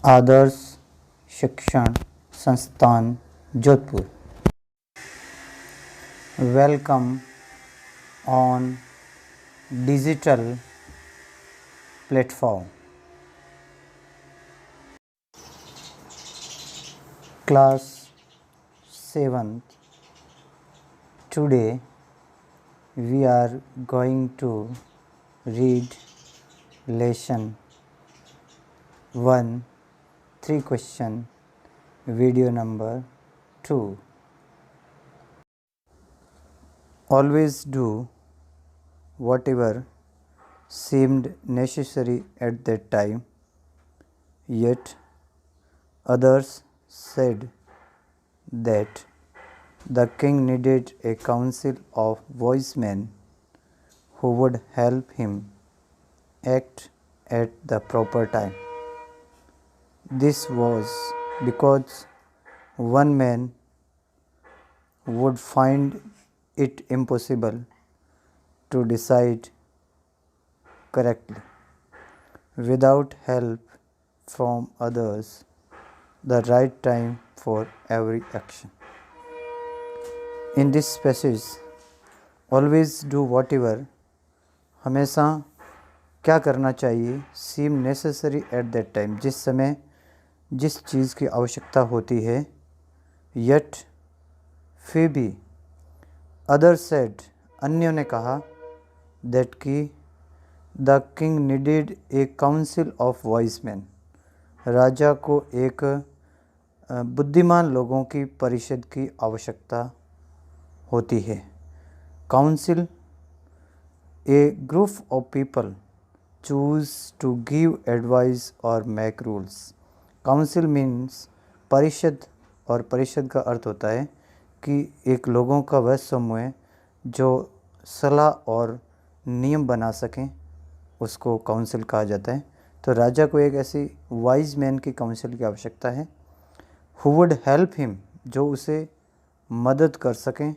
आदर्श शिक्षण संस्थान Jodhpur. Welcome on digital platform. Class 7th. Today we are going to read lesson 1 3 question video number 2. Always do whatever seemed necessary at that time, yet others said that the king needed a council of wise men who would help him act at the proper time. This was because one man would find it impossible to decide correctly without help from others the right time for every action. In this passage, always do whatever, हमेशा क्या करना चाहिए, seem necessary at that time, जिस समय जिस चीज़ की आवश्यकता होती है, yet फिर भी other said, अन्यों ने कहा, that कि the king needed a council of wise men, राजा को एक बुद्धिमान लोगों की परिषद की आवश्यकता होती है। Council, a group of people choose to give advice और मेक रूल्स। काउंसिल मीन्स परिषद, और परिषद का अर्थ होता है कि एक लोगों का वह समूह जो सलाह और नियम बना सकें, उसको काउंसिल कहा जाता है। तो राजा को एक ऐसी वाइज मैन की काउंसिल की आवश्यकता है, हु वुड हेल्प हिम, जो उसे मदद कर सकें,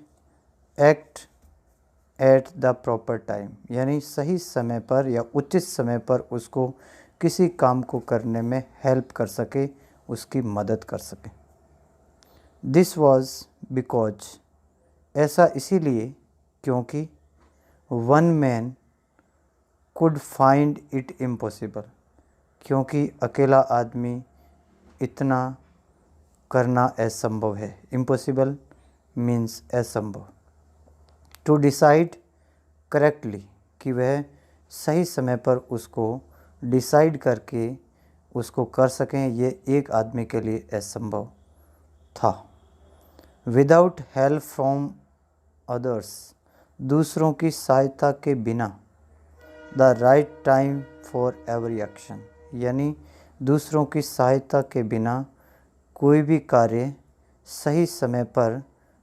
act at the proper time, यानी सही समय पर या उचित समय पर उसको किसी काम को करने में हेल्प कर सके, उसकी मदद कर सके। दिस वॉज बिकॉज, ऐसा इसीलिए क्योंकि one man could find it impossible, क्योंकि अकेला आदमी इतना करना असंभव है। इम्पॉसिबल मीन्स असंभव। टू डिसाइड करेक्टली, कि वह सही समय पर उसको डिसाइड करके उसको कर सकें, ये एक आदमी के लिए असंभव था। विदाउट हेल्प फ्रॉम अदर्स, दूसरों की सहायता के बिना, the right time for every action, यानी दूसरों की सहायता के बिना कोई भी कार्य सही समय पर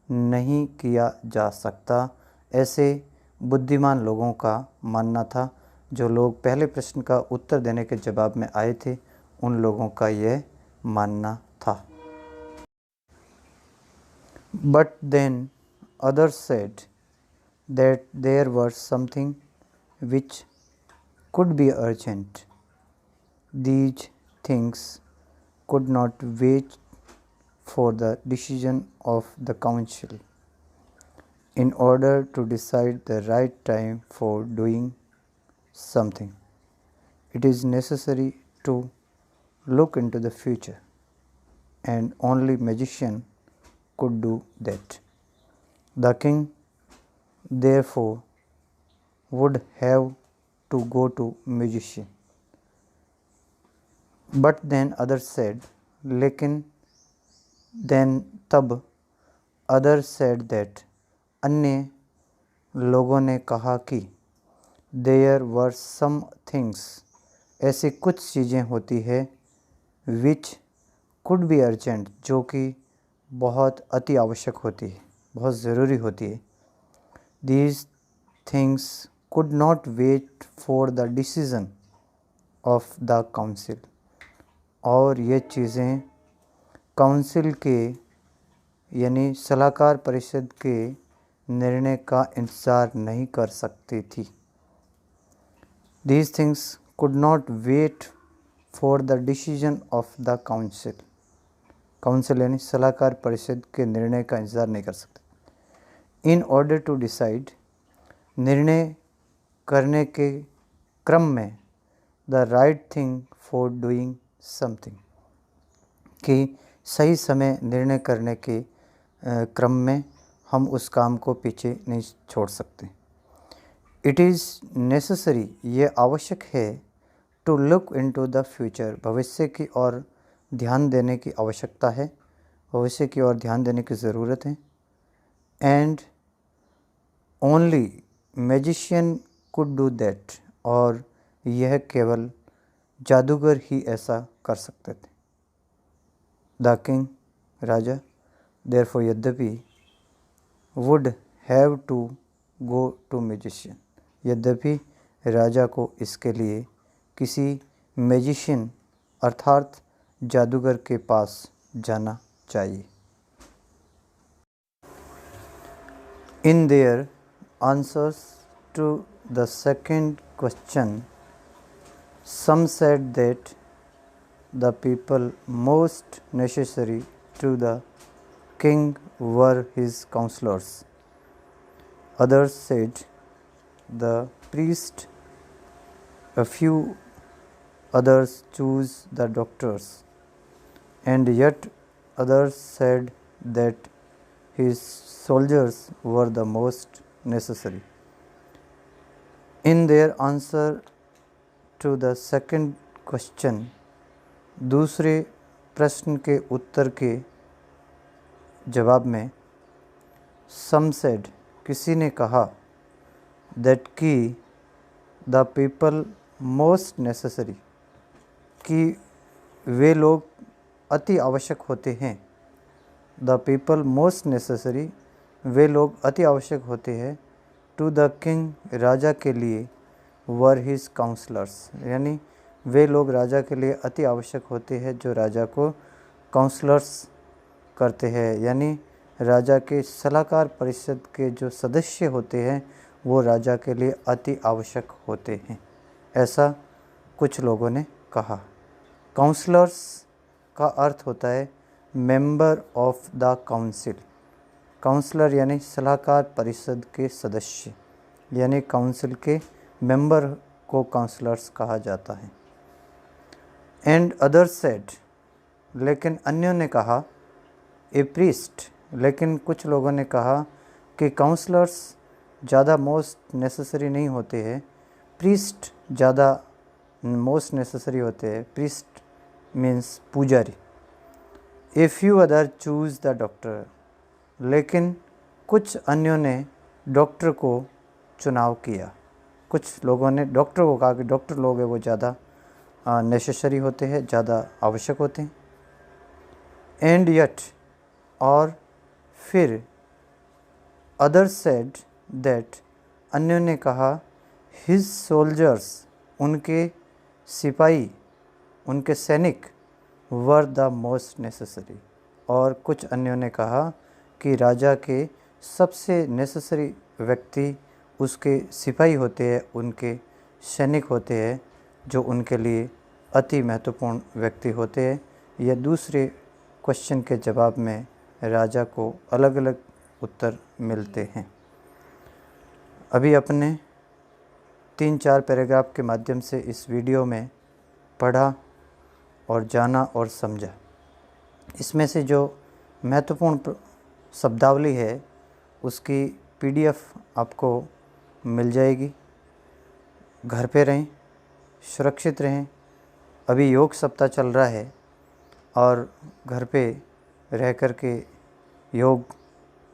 नहीं किया जा सकता, ऐसे बुद्धिमान लोगों का मानना था। जो लोग पहले प्रश्न का उत्तर देने के जवाब में आए थे, उन लोगों का यह मानना था। But then others said that there were something which could be urgent. These things could not wait for the decision of the council. In order to decide the right time for doing something, it is necessary to look into the future, and only magician could do that. The king, therefore, would have to go to magician. But then others said, लेकिन then तब others said that, अन्य लोगों ने कहा कि there were some things, ऐसी कुछ चीज़ें होती है, which could be urgent, जो कि बहुत अति आवश्यक होती है, बहुत ज़रूरी होती है। These things could not wait for the decision of the council, और ये चीज़ें काउंसिल के यानी सलाहकार परिषद के निर्णय का इंतज़ार नहीं कर सकती थी। These things could not wait for the decision of the council. Council यानी सलाहकार परिषद के निर्णय का इंतज़ार नहीं कर सकते। इन ऑर्डर टू डिसाइड, निर्णय करने के क्रम में, the right thing for doing something, कि सही समय निर्णय करने के क्रम में हम उस काम को पीछे नहीं छोड़ सकते। इट इज़ नेसेसरी, ये आवश्यक है, to look into the future, भविष्य की ओर ध्यान देने की आवश्यकता है, भविष्य की ओर ध्यान देने की ज़रूरत है। And only magician could do that, और यह केवल जादूगर ही ऐसा कर सकते थे। द किंग, राजा, देयरफॉर यद्यपि, would have to go to magician, यद्यपि राजा को इसके लिए किसी मैजिशियन अर्थात जादूगर के पास जाना चाहिए। In their answers to the second question, some said that the people most necessary to the king were his counselors. Others said the priest. A few others chose the doctors, and yet others said that his soldiers were the most necessary. In their answer to the second question, दूसरे प्रश्न के उत्तर के जवाब में, some said, किसी ने कहा, that कि the people most necessary, कि वे लोग अति आवश्यक होते हैं। the people most necessary, वे लोग अति आवश्यक होते हैं। to the king, राजा के लिए, were his counselors, यानी वे लोग राजा के लिए अति आवश्यक होते हैं जो राजा को काउंसलर्स करते हैं, यानी राजा के सलाहकार परिषद के जो सदस्य होते हैं वो राजा के लिए अति आवश्यक होते हैं, ऐसा कुछ लोगों ने कहा। काउंसलर्स का अर्थ होता है member of the council. Counsellor यानी सलाहकार परिषद के सदस्य, यानी काउंसिल के मेंबर को काउंसलर्स कहा जाता है। एंड अदर्स सेड, लेकिन अन्यों ने कहा, ए प्रीस्ट, लेकिन कुछ लोगों ने कहा कि काउंसलर्स ज़्यादा मोस्ट नेसेसरी नहीं होते हैं, प्रीस्ट ज़्यादा मोस्ट नेसेसरी होते हैं। प्रीस्ट मीन्स पुजारी। A few other choose the doctor, लेकिन कुछ अन्यों ने डॉक्टर को चुनाव किया। कुछ लोगों ने डॉक्टर को कहा कि डॉक्टर लोग हैं वो ज़्यादा नेसेसरी होते हैं, ज़्यादा आवश्यक होते हैं। एंड यट, और फिर, अदर्स सेड दैट, अन्यों ने कहा, हिज सोल्जर्स, उनके सिपाही, उनके सैनिक, वर द मोस्ट नेसेसरी, और कुछ अन्यों ने कहा कि राजा के सबसे नेसेसरी व्यक्ति उसके सिपाही होते हैं, उनके सैनिक होते हैं, जो उनके लिए अति महत्वपूर्ण व्यक्ति होते हैं। यह दूसरे क्वेश्चन के जवाब में राजा को अलग अलग उत्तर मिलते हैं। अभी अपने 3-4 पैराग्राफ के माध्यम से इस वीडियो में पढ़ा और जाना और समझा। इसमें से जो महत्वपूर्ण शब्दावली है उसकी PDF आपको मिल जाएगी। घर पे रहें, सुरक्षित रहें। अभी योग सप्ताह चल रहा है और घर पे रह कर के योग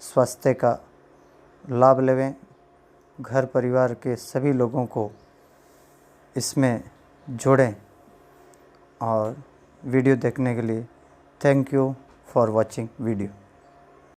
स्वास्थ्य का लाभ लेवें। घर परिवार के सभी लोगों को इसमें जोड़ें। और वीडियो देखने के लिए thank you for watching video.